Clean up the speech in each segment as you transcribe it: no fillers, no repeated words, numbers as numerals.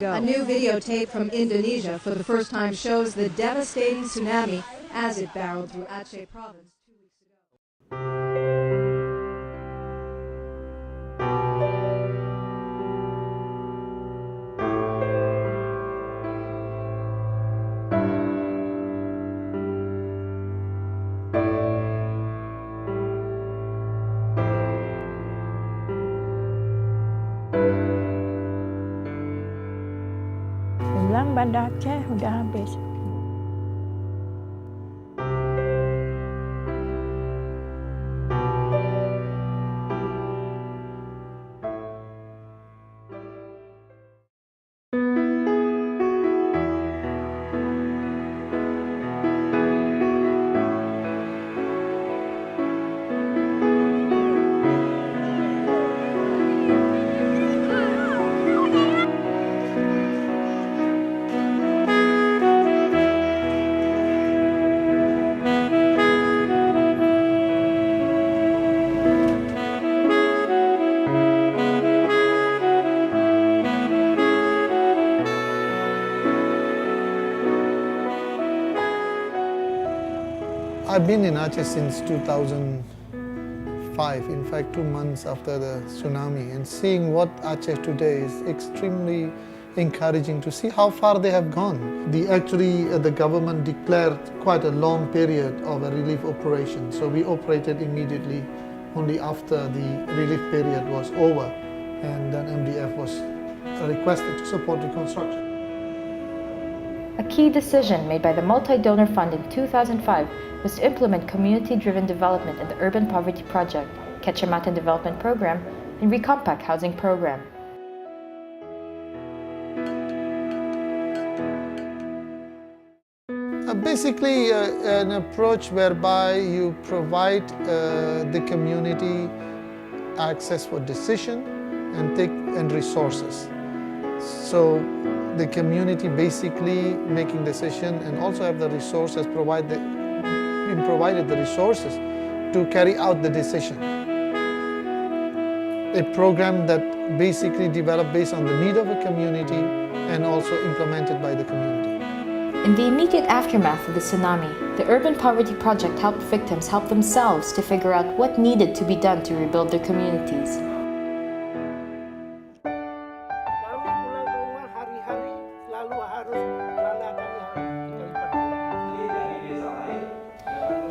A new videotape from Indonesia for the first time shows the devastating tsunami as it barreled through Aceh province 2 weeks ago. Bilang Banda Aceh udah habis. I've been in Aceh since 2005, in fact 2 months after the tsunami, and seeing what Aceh today is extremely encouraging to see how far they have gone. The government declared quite a long period of a relief operation, so we operated immediately only after the relief period was over, and then MDF was requested to support reconstruction. A key decision made by the Multi-Donor Fund in 2005 was to implement community-driven development in the Urban Poverty Project, Kecamatan Development Program, and Recompact Housing Program. Basically, an approach whereby you provide the community access for decision and resources. So the community basically making decision and also have the resources, provided the resources to carry out the decision. A program that basically developed based on the need of a community and also implemented by the community. In the immediate aftermath of the tsunami, the Urban Poverty Project helped victims help themselves to figure out what needed to be done to rebuild their communities.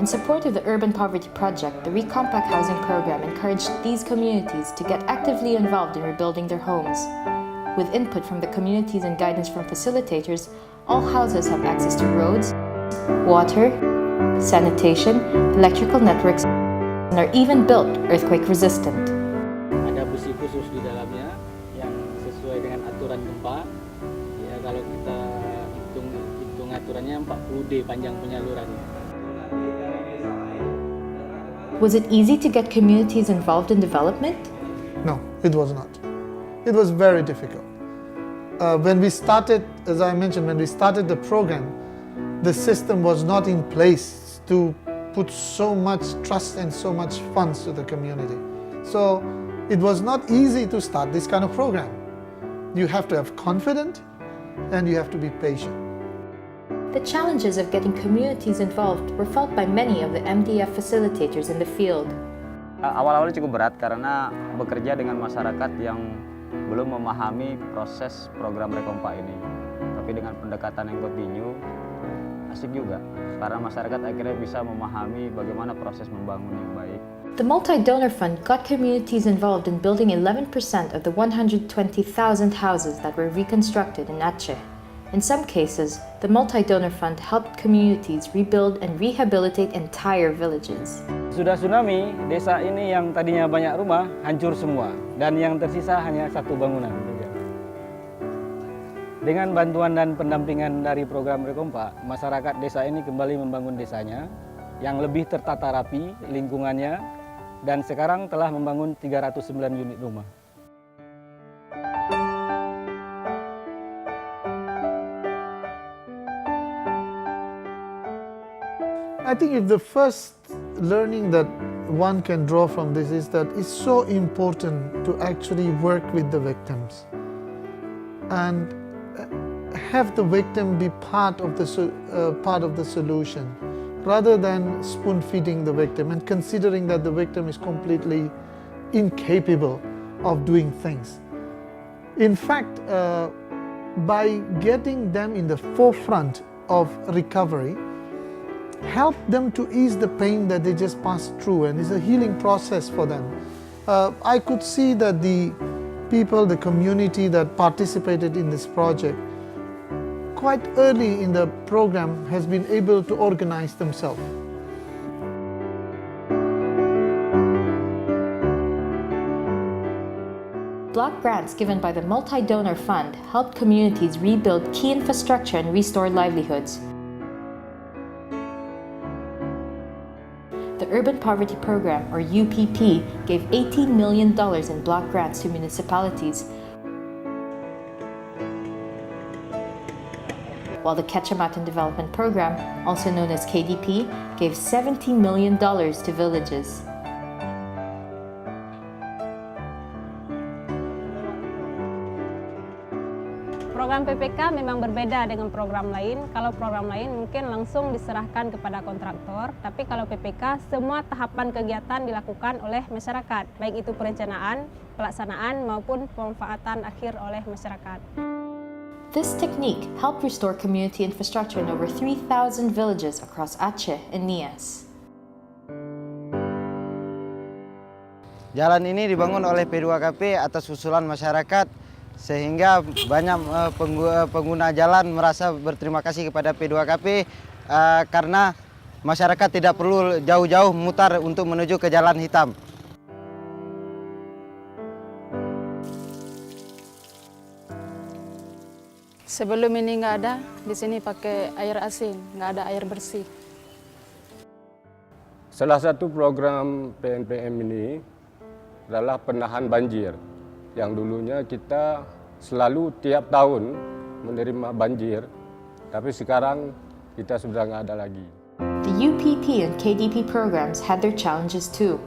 In support of the Urban Poverty Project, the Recompact Housing Program encouraged these communities to get actively involved in rebuilding their homes. With input from the communities and guidance from facilitators, all houses have access to roads, water, sanitation, electrical networks, and are even built earthquake-resistant. Ada besi khusus di dalamnya yang sesuai dengan aturan gempa. Ya, kalau kita hitung aturannya 40D panjang penyalurannya. Was it easy to get communities involved in development? No, it was not. It was very difficult. When we started, as I mentioned, when we started the program, the system was not in place to put so much trust and so much funds to the community. So it was not easy to start this kind of program. You have to have confidence and you have to be patient. The challenges of getting communities involved were felt by many of the MDF facilitators in the field. Awal-awalnya cukup berat karena bekerja dengan masyarakat yang belum memahami proses program Rekompa ini. Tapi dengan pendekatan yang kontinu, asik juga. Karena masyarakat akhirnya bisa memahami bagaimana proses membangun yang baik. The Multi-Donor Fund got communities involved in building 11% of the 120,000 houses that were reconstructed in Aceh. In some cases, the Multi-Donor Fund helped communities rebuild and rehabilitate entire villages. Sudah tsunami, desa ini yang tadinya banyak rumah hancur semua dan yang tersisa hanya satu bangunan. Dengan bantuan dan pendampingan dari program Rekompa, masyarakat desa ini kembali membangun desanya yang lebih tertata rapi lingkungannya dan sekarang telah membangun 309 unit rumah. I think if the first learning that one can draw from this is that it's so important to actually work with the victims and have the victim be part of the solution, rather than spoon-feeding the victim and considering that the victim is completely incapable of doing things. In fact, by getting them in the forefront of recovery, help them to ease the pain that they just passed through, and it's a healing process for them. I could see that the people, the community that participated in this project, quite early in the program has been able to organize themselves. Block grants given by the Multi-Donor Fund helped communities rebuild key infrastructure and restore livelihoods. The Urban Poverty Program, or UPP, gave $18 million in block grants to municipalities, while the Kecamatan Development Program, also known as KDP, gave $17 million to villages. Program PPK memang berbeda dengan program lain. Kalau program lain mungkin langsung diserahkan kepada kontraktor, tapi kalau PPK semua tahapan kegiatan dilakukan oleh masyarakat, baik itu perencanaan, pelaksanaan maupun pemanfaatan akhir oleh masyarakat. This technique helped restore community infrastructure in over 3,000 villages across Aceh and Nias. Jalan ini dibangun oleh P2KP atas usulan masyarakat, sehingga banyak pengguna jalan merasa berterima kasih kepada P2KP karena masyarakat tidak perlu jauh-jauh mutar untuk menuju ke jalan hitam. Sebelum ini nggak ada, di sini pakai air asin, nggak ada air bersih. Salah satu program PNPM ini adalah penahan banjir. Yang dulunya kita selalu tiap tahun menerima banjir, tapi sekarang kita sudah nggak ada lagi. The UPP and KDP programs had their challenges too.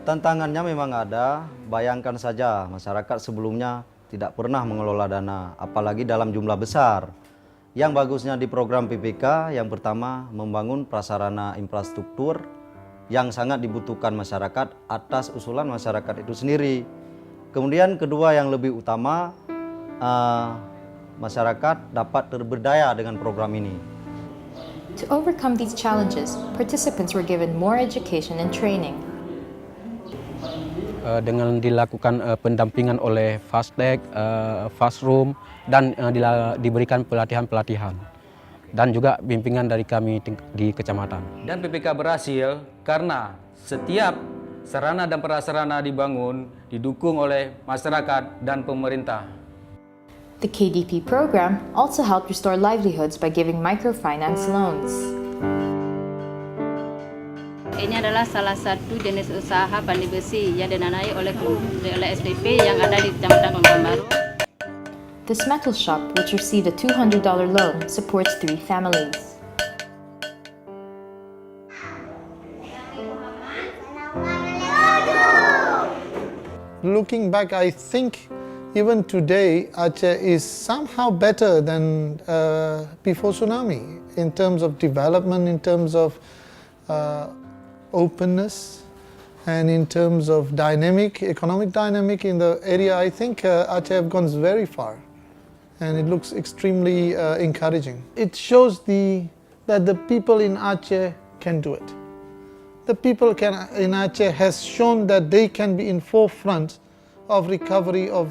Tantangannya memang ada, bayangkan saja masyarakat sebelumnya tidak pernah mengelola dana, apalagi dalam jumlah besar. Yang bagusnya di program PPK, yang pertama membangun prasarana infrastruktur yang sangat dibutuhkan masyarakat atas usulan masyarakat itu sendiri. Kemudian kedua yang lebih utama, masyarakat dapat terberdaya dengan program ini. To overcome these challenges, participants were given more education and training. Dengan dilakukan pendampingan oleh FastTech, Fastroom, dan diberikan pelatihan-pelatihan. Dan juga bimbingan dari kami di kecamatan. Dan PPK berhasil karena setiap sarana dan prasarana dibangun, didukung oleh masyarakat dan pemerintah. The KDP program also helped restore livelihoods by giving microfinance loans. Ini adalah salah satu jenis usaha pandai besi yang didanai oleh SPP yang ada di Kecamatan Kembang Baru. This metal shop, which received a $200 loan, supports 3 families. Looking back, I think even today Aceh is somehow better than before tsunami in terms of development, in terms of openness, and in terms of economic dynamic in the area. I think Aceh have gone very far, and it looks extremely encouraging. It shows that the people in Aceh can do it. The people in Aceh has shown that they can be in forefront of recovery of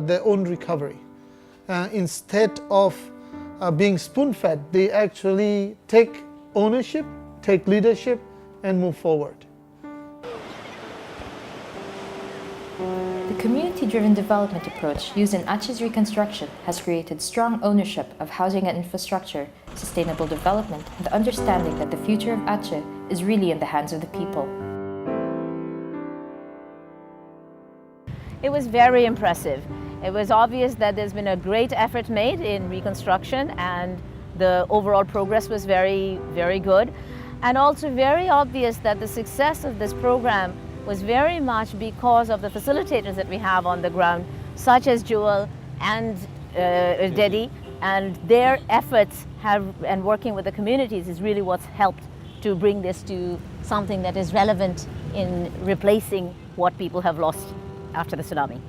their own recovery. Instead of being spoon-fed, they actually take ownership, take leadership, and move forward. The community-driven development approach used in Aceh's reconstruction has created strong ownership of housing and infrastructure, sustainable development, and the understanding that the future of Aceh is really in the hands of the people. It was very impressive. It was obvious that there's been a great effort made in reconstruction, and the overall progress was very, very good. And also very obvious that the success of this program was very much because of the facilitators that we have on the ground, such as Jewel and Dedi, and their efforts and working with the communities is really what's helped to bring this to something that is relevant in replacing what people have lost after the tsunami.